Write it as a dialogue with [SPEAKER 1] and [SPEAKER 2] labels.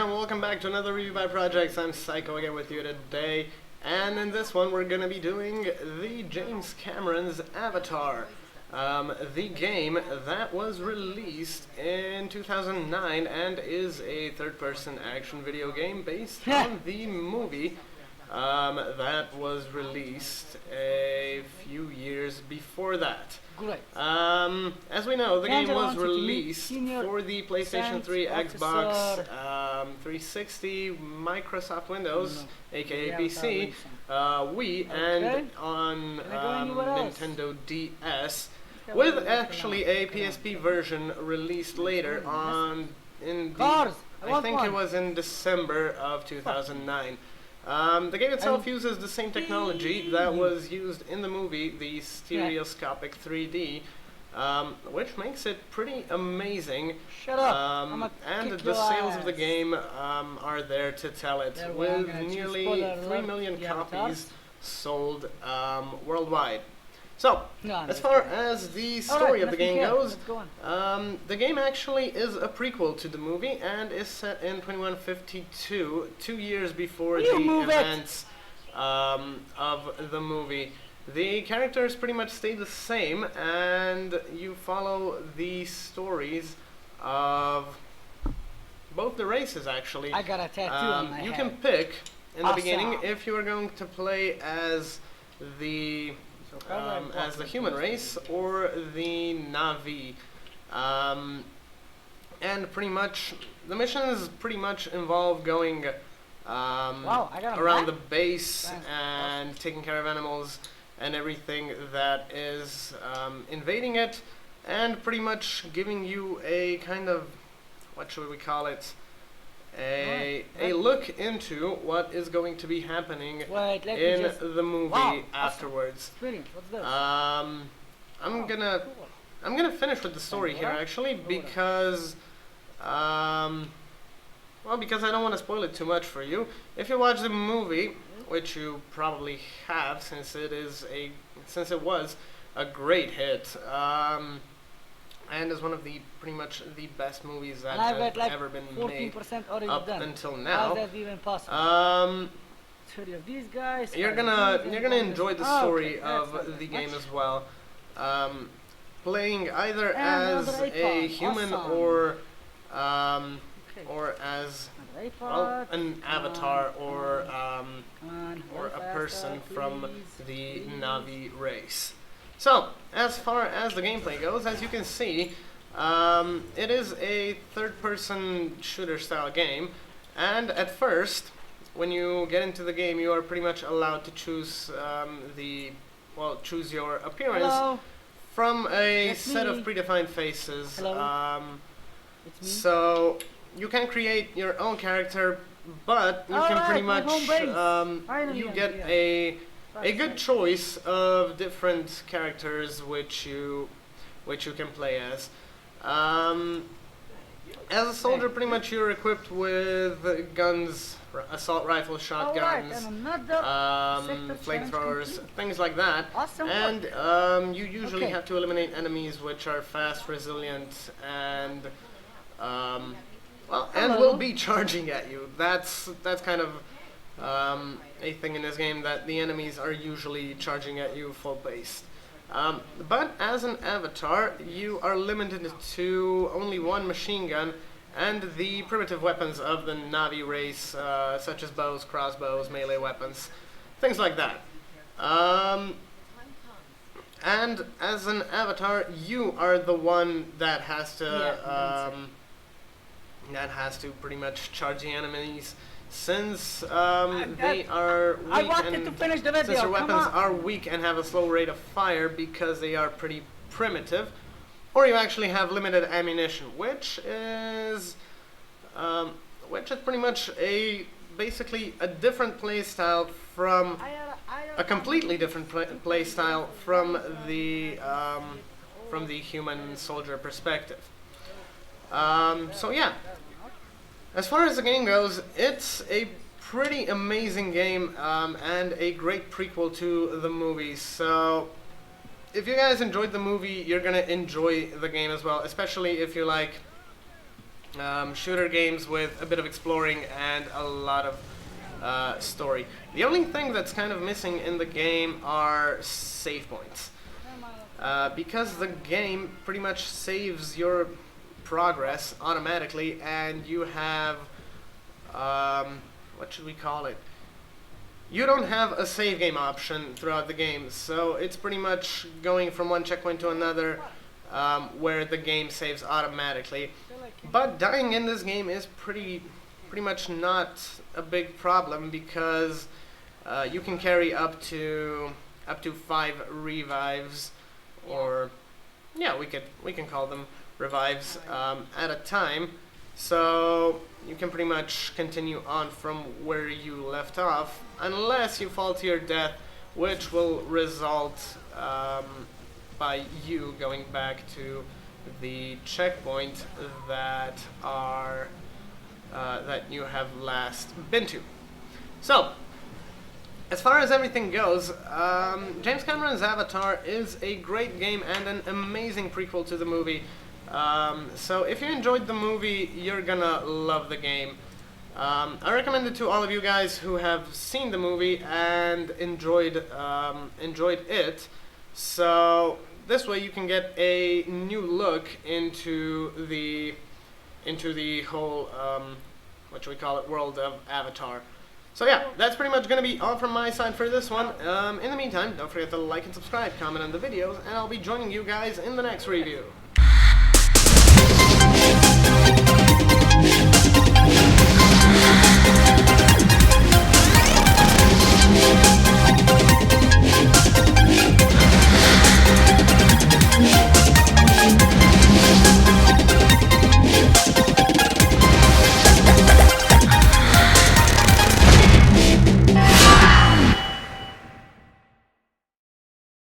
[SPEAKER 1] and welcome back to another review by Projects. I'm Psycho again with you today, and in this one we're gonna be doing the James Cameron's Avatar, the game that was released in 2009 and is a third-person action video game based on the movie that was released a few years before that.
[SPEAKER 2] Great.
[SPEAKER 1] As we know, the game was released for the PlayStation 3, Xbox 360, Microsoft Windows, aka PC, Wii, and on Nintendo DS, with actually a PSP version released later on I think it was in December of 2009. The game itself uses the same technology that was used in the movie, the stereoscopic 3D, which makes it pretty amazing.
[SPEAKER 2] Shut up!
[SPEAKER 1] And the sales of the game are there to tell it, with nearly 3 million copies sold worldwide. So, as far as the story of the game goes, the game actually is a prequel to the movie and is set in 2152, 2 years before the events of the movie. The characters pretty much stay the same, and you follow the stories of both the races, actually.
[SPEAKER 2] I got a tattoo on my
[SPEAKER 1] You
[SPEAKER 2] head.
[SPEAKER 1] can pick, in the beginning, if you are going to play as the human race or the Navi, and pretty much the missions pretty much involve going around the base and taking care of animals and everything that is invading it, and pretty much giving you a kind of, what should we call it, a look into what is going to be happening in the movie afterwards.
[SPEAKER 2] What's this?
[SPEAKER 1] I'm gonna finish with the story here, actually, because because I don't want to spoil it too much for you. If you watch the movie, which you probably have, since it was a great hit, and is one of the pretty much the best movies that have ever been made up until now.
[SPEAKER 2] How is that even possible? These guys
[SPEAKER 1] you're gonna enjoy the story of the game as well. Playing either as a human or as an avatar or a person from the Navi race. So, as far as the gameplay goes, as you can see, it is a third-person shooter-style game, and at first, when you get into the game, you are pretty much allowed to choose choose your appearance from a set of predefined faces. So you can create your own character, but you can pretty much you get a good choice of different characters which you can play as. As a soldier, pretty much you're equipped with guns, assault rifles, shotguns, flamethrowers, things like that. And you usually have to eliminate enemies which are fast, resilient, and will be charging at you. That's kind of a thing in this game, that the enemies are usually charging at you full-based. But as an avatar, you are limited to only one machine gun and the primitive weapons of the Navi race, such as bows, crossbows, melee weapons, things like that. And as an avatar, you are the one that has to pretty much charge the enemies, since they are weak, since their weapons are weak and have a slow rate of fire because they are pretty primitive, or you actually have limited ammunition, which is pretty much basically a different play style from a completely different play style from the human soldier perspective. So yeah. As far as the game goes, it's a pretty amazing game and a great prequel to the movie. So, if you guys enjoyed the movie, you're gonna enjoy the game as well, especially if you like shooter games with a bit of exploring and a lot of story. The only thing that's kind of missing in the game are save points. Because the game pretty much saves your progress automatically, and you have, what should we call it? You don't have a save game option throughout the game, so it's pretty much going from one checkpoint to another, where the game saves automatically. But dying in this game is pretty much not a big problem, because you can carry up to 5 revives, or yeah, we can call them revives at a time. So you can pretty much continue on from where you left off, unless you fall to your death, which will result by you going back to the checkpoint that you have last been to. So, as far as everything goes, James Cameron's Avatar is a great game and an amazing prequel to the movie. So if you enjoyed the movie, you're gonna love the game. I recommend it to all of you guys who have seen the movie and enjoyed it. So this way you can get a new look into the whole what should we call it, world of Avatar. So yeah, that's pretty much going to be all from my side for this one. In the meantime, don't forget to like and subscribe, comment on the videos, and I'll be joining you guys in the next review.